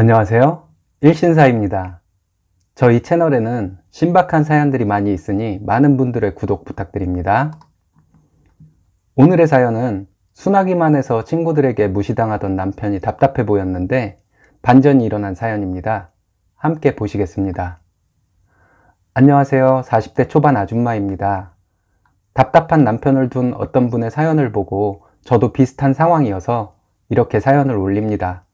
안녕하세요. 일신사입니다. 저희 채널에는 신박한 사연들이 많이 있으니 많은 분들의 구독 부탁드립니다. 오늘의 사연은 순하기만 해서 친구들에게 무시당하던 남편이 답답해 보였는데 반전이 일어난 사연입니다. 함께 보시겠습니다. 안녕하세요. 40대 초반 아줌마입니다. 답답한 남편을 둔 어떤 분의 사연을 보고 저도 비슷한 상황이어서 이렇게 사연을 올립니다.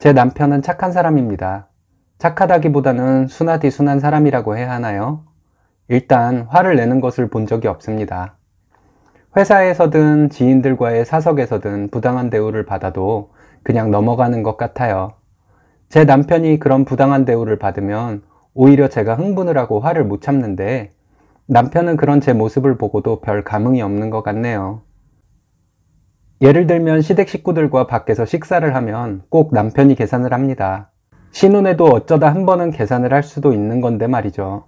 제 남편은 착한 사람입니다. 착하다기보다는 순하디 순한 사람이라고 해야 하나요? 일단 화를 내는 것을 본 적이 없습니다. 회사에서든 지인들과의 사석에서든 부당한 대우를 받아도 그냥 넘어가는 것 같아요. 제 남편이 그런 부당한 대우를 받으면 오히려 제가 흥분을 하고 화를 못 참는데 남편은 그런 제 모습을 보고도 별 감흥이 없는 것 같네요. 예를 들면 시댁 식구들과 밖에서 식사를 하면 꼭 남편이 계산을 합니다. 신혼에도 어쩌다 한 번은 계산을 할 수도 있는 건데 말이죠.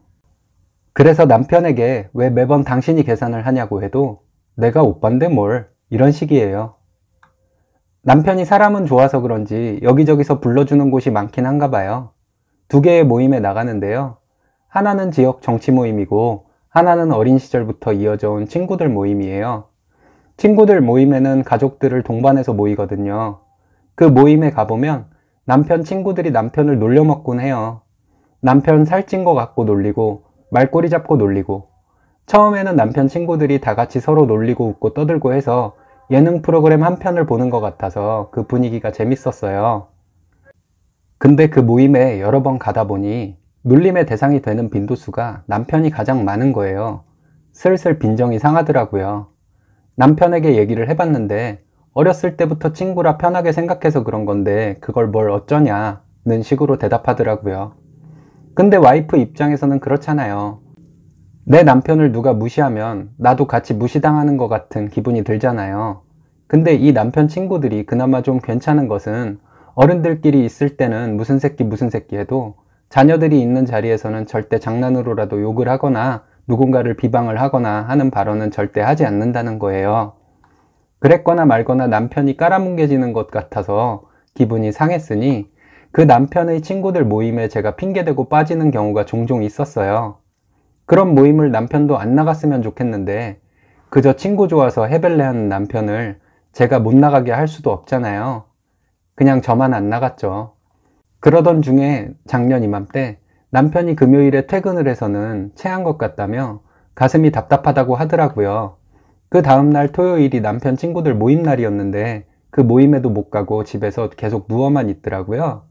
그래서 남편에게 왜 매번 당신이 계산을 하냐고 해도 내가 오빠인데 뭘, 이런 식이에요. 남편이 사람은 좋아서 그런지 여기저기서 불러주는 곳이 많긴 한가 봐요. 두 개의 모임에 나가는데요. 하나는 지역 정치 모임이고 하나는 어린 시절부터 이어져 온 친구들 모임이에요. 친구들 모임에는 가족들을 동반해서 모이거든요. 그 모임에 가보면 남편 친구들이 남편을 놀려먹곤 해요. 남편 살찐 거 갖고 놀리고 말꼬리 잡고 놀리고, 처음에는 남편 친구들이 다 같이 서로 놀리고 웃고 떠들고 해서 예능 프로그램 한 편을 보는 것 같아서 그 분위기가 재밌었어요. 근데 그 모임에 여러 번 가다 보니 놀림의 대상이 되는 빈도수가 남편이 가장 많은 거예요. 슬슬 빈정이 상하더라고요. 남편에게 얘기를 해봤는데 어렸을 때부터 친구라 편하게 생각해서 그런 건데 그걸 뭘 어쩌냐는 식으로 대답하더라고요. 근데 와이프 입장에서는 그렇잖아요. 내 남편을 누가 무시하면 나도 같이 무시당하는 것 같은 기분이 들잖아요. 근데 이 남편 친구들이 그나마 좀 괜찮은 것은 어른들끼리 있을 때는 무슨 새끼 해도 자녀들이 있는 자리에서는 절대 장난으로라도 욕을 하거나 누군가를 비방을 하거나 하는 발언은 절대 하지 않는다는 거예요. 그랬거나 말거나 남편이 깔아뭉개지는 것 같아서 기분이 상했으니 그 남편의 친구들 모임에 제가 핑계대고 빠지는 경우가 종종 있었어요. 그런 모임을 남편도 안 나갔으면 좋겠는데 그저 친구 좋아서 해벨레하는 남편을 제가 못 나가게 할 수도 없잖아요. 그냥 저만 안 나갔죠. 그러던 중에 작년 이맘때 남편이 금요일에 퇴근을 해서는 체한 것 같다며 가슴이 답답하다고 하더라고요. 그 다음날 토요일이 남편 친구들 모임 날이었는데 그 모임에도 못 가고 집에서 계속 누워만 있더라고요.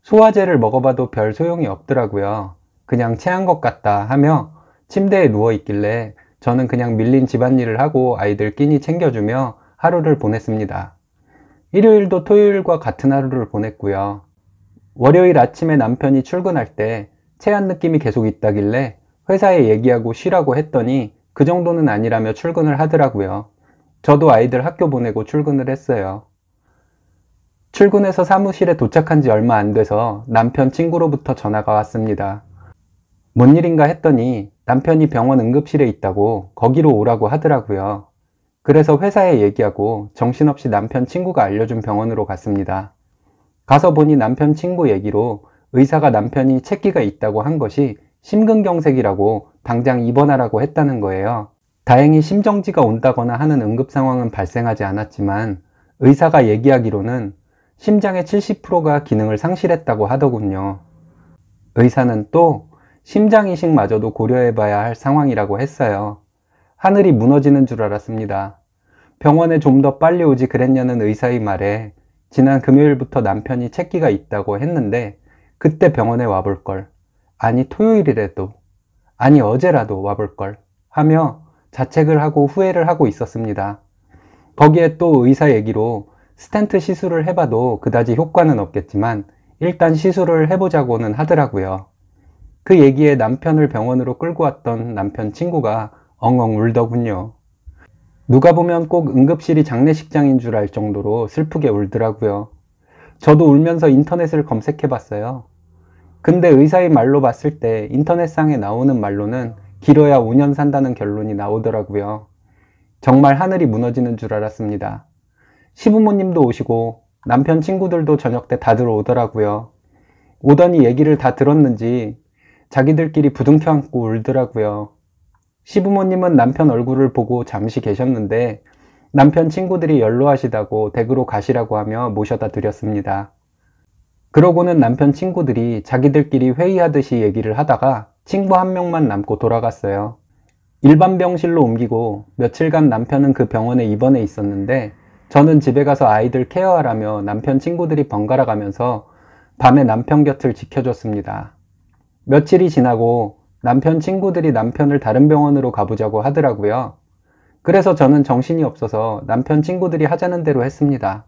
소화제를 먹어봐도 별 소용이 없더라고요. 그냥 체한 것 같다 하며 침대에 누워 있길래 저는 그냥 밀린 집안일을 하고 아이들 끼니 챙겨주며 하루를 보냈습니다. 일요일도 토요일과 같은 하루를 보냈고요. 월요일 아침에 남편이 출근할 때 체한 느낌이 계속 있다길래 회사에 얘기하고 쉬라고 했더니 그 정도는 아니라며 출근을 하더라고요. 저도 아이들 학교 보내고 출근을 했어요. 출근해서 사무실에 도착한 지 얼마 안 돼서 남편 친구로부터 전화가 왔습니다. 뭔 일인가 했더니 남편이 병원 응급실에 있다고 거기로 오라고 하더라고요. 그래서 회사에 얘기하고 정신없이 남편 친구가 알려준 병원으로 갔습니다. 가서 보니 남편 친구 얘기로 의사가 남편이 체기가 있다고 한 것이 심근경색이라고 당장 입원하라고 했다는 거예요. 다행히 심정지가 온다거나 하는 응급 상황은 발생하지 않았지만 의사가 얘기하기로는 심장의 70%가 기능을 상실했다고 하더군요. 의사는 또 심장 이식마저도 고려해봐야 할 상황이라고 했어요. 하늘이 무너지는 줄 알았습니다. 병원에 좀 더 빨리 오지 그랬냐는 의사의 말에 지난 금요일부터 남편이 체기가 있다고 했는데 그때 병원에 와볼걸, 아니 토요일이라도, 아니 어제라도 와볼걸 하며 자책을 하고 후회를 하고 있었습니다. 거기에 또 의사 얘기로 스텐트 시술을 해봐도 그다지 효과는 없겠지만 일단 시술을 해보자고는 하더라고요. 그 얘기에 남편을 병원으로 끌고 왔던 남편 친구가 엉엉 울더군요. 누가 보면 꼭 응급실이 장례식장인 줄 알 정도로 슬프게 울더라고요. 저도 울면서 인터넷을 검색해 봤어요. 근데 의사의 말로 봤을 때 인터넷상에 나오는 말로는 길어야 5년 산다는 결론이 나오더라고요. 정말 하늘이 무너지는 줄 알았습니다. 시부모님도 오시고 남편 친구들도 저녁 때 다들 오더라고요. 오더니 얘기를 다 들었는지 자기들끼리 부둥켜 안고 울더라고요. 시부모님은 남편 얼굴을 보고 잠시 계셨는데 남편 친구들이 연로하시다고 댁으로 가시라고 하며 모셔다 드렸습니다. 그러고는 남편 친구들이 자기들끼리 회의하듯이 얘기를 하다가 친구 한 명만 남고 돌아갔어요. 일반 병실로 옮기고 며칠간 남편은 그 병원에 입원해 있었는데 저는 집에 가서 아이들 케어하라며 남편 친구들이 번갈아 가면서 밤에 남편 곁을 지켜줬습니다. 며칠이 지나고 남편 친구들이 남편을 다른 병원으로 가보자고 하더라고요. 그래서 저는 정신이 없어서 남편 친구들이 하자는 대로 했습니다.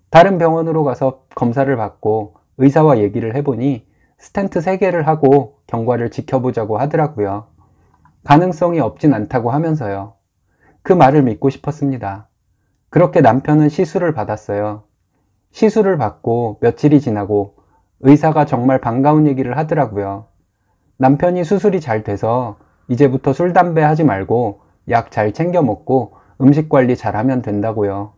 다른 병원으로 가서 검사를 받고 의사와 얘기를 해보니 스텐트 3개를 하고 경과를 지켜보자고 하더라고요. 가능성이 없진 않다고 하면서요. 그 말을 믿고 싶었습니다. 그렇게 남편은 시술을 받았어요. 시술을 받고 며칠이 지나고 의사가 정말 반가운 얘기를 하더라고요. 남편이 수술이 잘 돼서 이제부터 술, 담배 하지 말고 약 잘 챙겨 먹고 음식 관리 잘 하면 된다고요.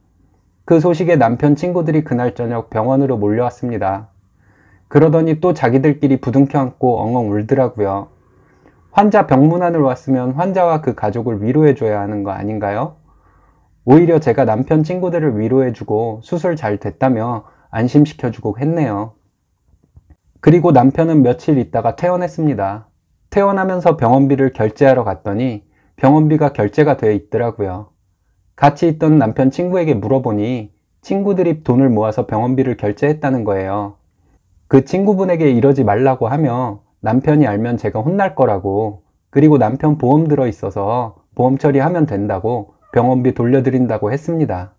그 소식에 남편 친구들이 그날 저녁 병원으로 몰려왔습니다. 그러더니 또 자기들끼리 부둥켜 안고 엉엉 울더라고요. 환자 병문안을 왔으면 환자와 그 가족을 위로해줘야 하는 거 아닌가요? 오히려 제가 남편 친구들을 위로해주고 수술 잘 됐다며 안심시켜주고 했네요. 그리고 남편은 며칠 있다가 퇴원했습니다. 퇴원하면서 병원비를 결제하러 갔더니 병원비가 결제가 되어 있더라고요. 같이 있던 남편 친구에게 물어보니 친구들이 돈을 모아서 병원비를 결제했다는 거예요. 그 친구분에게 이러지 말라고 하며 남편이 알면 제가 혼날 거라고, 그리고 남편 보험 들어 있어서 보험 처리하면 된다고 병원비 돌려드린다고 했습니다.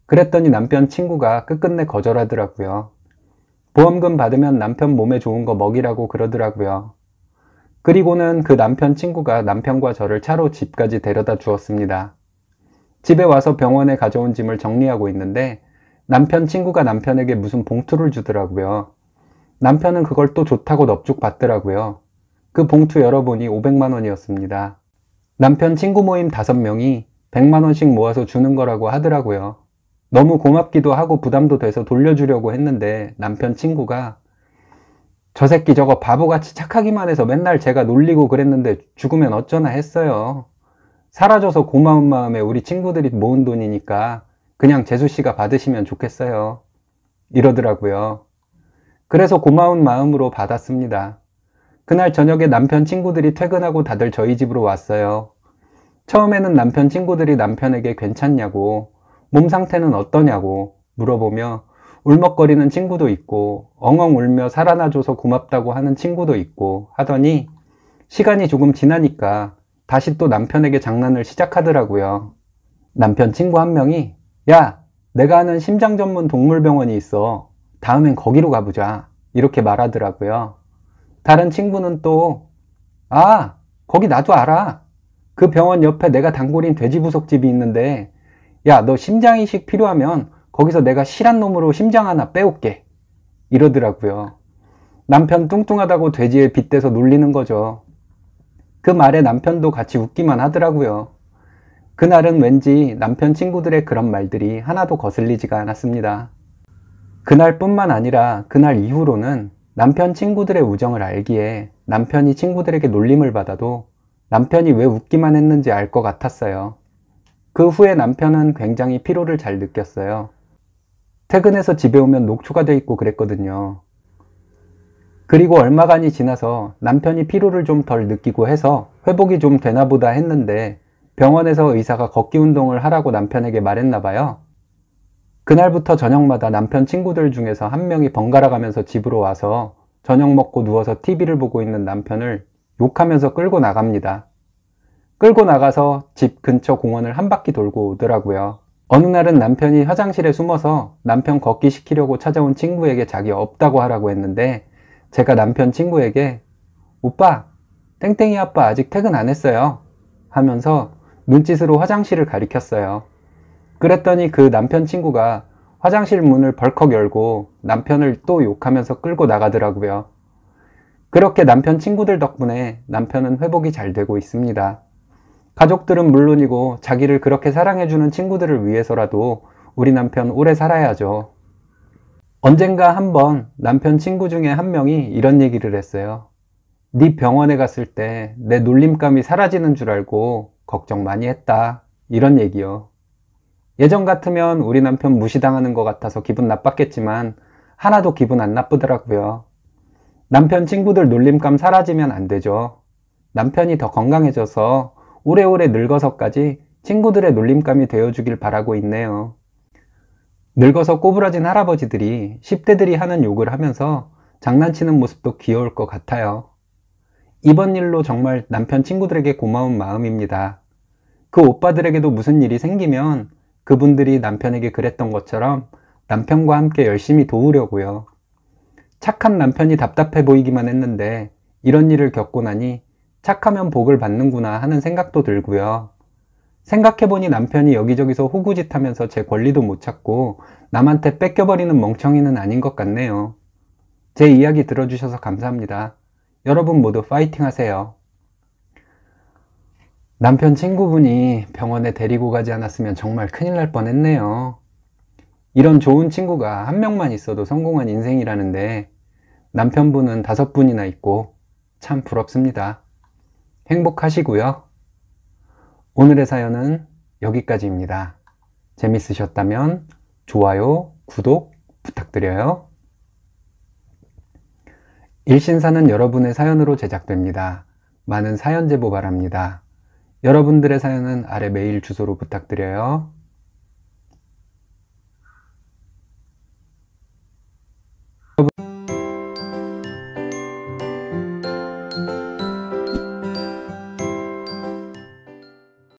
그랬더니 남편 친구가 끝끝내 거절하더라고요. 보험금 받으면 남편 몸에 좋은 거 먹이라고 그러더라고요. 그리고는 그 남편 친구가 남편과 저를 차로 집까지 데려다 주었습니다. 집에 와서 병원에 가져온 짐을 정리하고 있는데 남편 친구가 남편에게 무슨 봉투를 주더라고요. 남편은 그걸 또 좋다고 넙죽 받더라고요. 그 봉투 열어보니 500만 원이었습니다. 남편 친구 모임 5명이 100만 원씩 모아서 주는 거라고 하더라고요. 너무 고맙기도 하고 부담도 돼서 돌려주려고 했는데 남편 친구가 저 새끼 저거 바보같이 착하기만 해서 맨날 제가 놀리고 그랬는데 죽으면 어쩌나 했어요. 사라져서 고마운 마음에 우리 친구들이 모은 돈이니까 그냥 재수씨가 받으시면 좋겠어요. 이러더라고요. 그래서 고마운 마음으로 받았습니다. 그날 저녁에 남편 친구들이 퇴근하고 다들 저희 집으로 왔어요. 처음에는 남편 친구들이 남편에게 괜찮냐고, 몸 상태는 어떠냐고 물어보며 울먹거리는 친구도 있고 엉엉 울며 살아나줘서 고맙다고 하는 친구도 있고 하더니 시간이 조금 지나니까 다시 또 남편에게 장난을 시작하더라고요. 남편 친구 한 명이 야, 내가 아는 심장 전문 동물병원이 있어. 다음엔 거기로 가보자. 이렇게 말하더라고요. 다른 친구는 또 아, 거기 나도 알아. 그 병원 옆에 내가 단골인 돼지부속집이 있는데 야, 너 심장이식 필요하면 거기서 내가 실한 놈으로 심장 하나 빼올게. 이러더라고요. 남편 뚱뚱하다고 돼지에 빗대서 놀리는 거죠. 그 말에 남편도 같이 웃기만 하더라고요. 그날은 왠지 남편 친구들의 그런 말들이 하나도 거슬리지가 않았습니다. 그날뿐만 아니라 그날 이후로는 남편 친구들의 우정을 알기에 남편이 친구들에게 놀림을 받아도 남편이 왜 웃기만 했는지 알 것 같았어요. 그 후에 남편은 굉장히 피로를 잘 느꼈어요. 퇴근해서 집에 오면 녹초가 돼 있고 그랬거든요. 그리고 얼마간이 지나서 남편이 피로를 좀 덜 느끼고 해서 회복이 좀 되나 보다 했는데 병원에서 의사가 걷기 운동을 하라고 남편에게 말했나 봐요. 그날부터 저녁마다 남편 친구들 중에서 한 명이 번갈아 가면서 집으로 와서 저녁 먹고 누워서 TV를 보고 있는 남편을 욕하면서 끌고 나갑니다. 끌고 나가서 집 근처 공원을 한 바퀴 돌고 오더라고요. 어느 날은 남편이 화장실에 숨어서 남편 걷기 시키려고 찾아온 친구에게 자기 없다고 하라고 했는데 제가 남편 친구에게 오빠, 땡땡이 아빠 아직 퇴근 안 했어요 하면서 눈짓으로 화장실을 가리켰어요. 그랬더니 그 남편 친구가 화장실 문을 벌컥 열고 남편을 또 욕하면서 끌고 나가더라고요. 그렇게 남편 친구들 덕분에 남편은 회복이 잘 되고 있습니다. 가족들은 물론이고 자기를 그렇게 사랑해주는 친구들을 위해서라도 우리 남편 오래 살아야죠. 언젠가 한번 남편 친구 중에 한 명이 이런 얘기를 했어요. 네 병원에 갔을 때 내 놀림감이 사라지는 줄 알고 걱정 많이 했다. 이런 얘기요. 예전 같으면 우리 남편 무시당하는 것 같아서 기분 나빴겠지만 하나도 기분 안 나쁘더라고요. 남편 친구들 놀림감 사라지면 안 되죠. 남편이 더 건강해져서 오래오래 늙어서까지 친구들의 놀림감이 되어주길 바라고 있네요. 늙어서 꼬부라진 할아버지들이 10대들이 하는 욕을 하면서 장난치는 모습도 귀여울 것 같아요. 이번 일로 정말 남편 친구들에게 고마운 마음입니다. 그 오빠들에게도 무슨 일이 생기면 그분들이 남편에게 그랬던 것처럼 남편과 함께 열심히 도우려고요. 착한 남편이 답답해 보이기만 했는데 이런 일을 겪고 나니 착하면 복을 받는구나 하는 생각도 들고요. 생각해보니 남편이 여기저기서 호구짓하면서 제 권리도 못 찾고 남한테 뺏겨버리는 멍청이는 아닌 것 같네요. 제 이야기 들어주셔서 감사합니다. 여러분 모두 파이팅 하세요. 남편 친구분이 병원에 데리고 가지 않았으면 정말 큰일 날 뻔했네요. 이런 좋은 친구가 한 명만 있어도 성공한 인생이라는데 남편분은 5분이나 있고 참 부럽습니다. 행복하시고요. 오늘의 사연은 여기까지입니다. 재밌으셨다면 좋아요, 구독 부탁드려요. 일신사는 여러분의 사연으로 제작됩니다. 많은 사연 제보 바랍니다. 여러분들의 사연은 아래 메일 주소로 부탁드려요.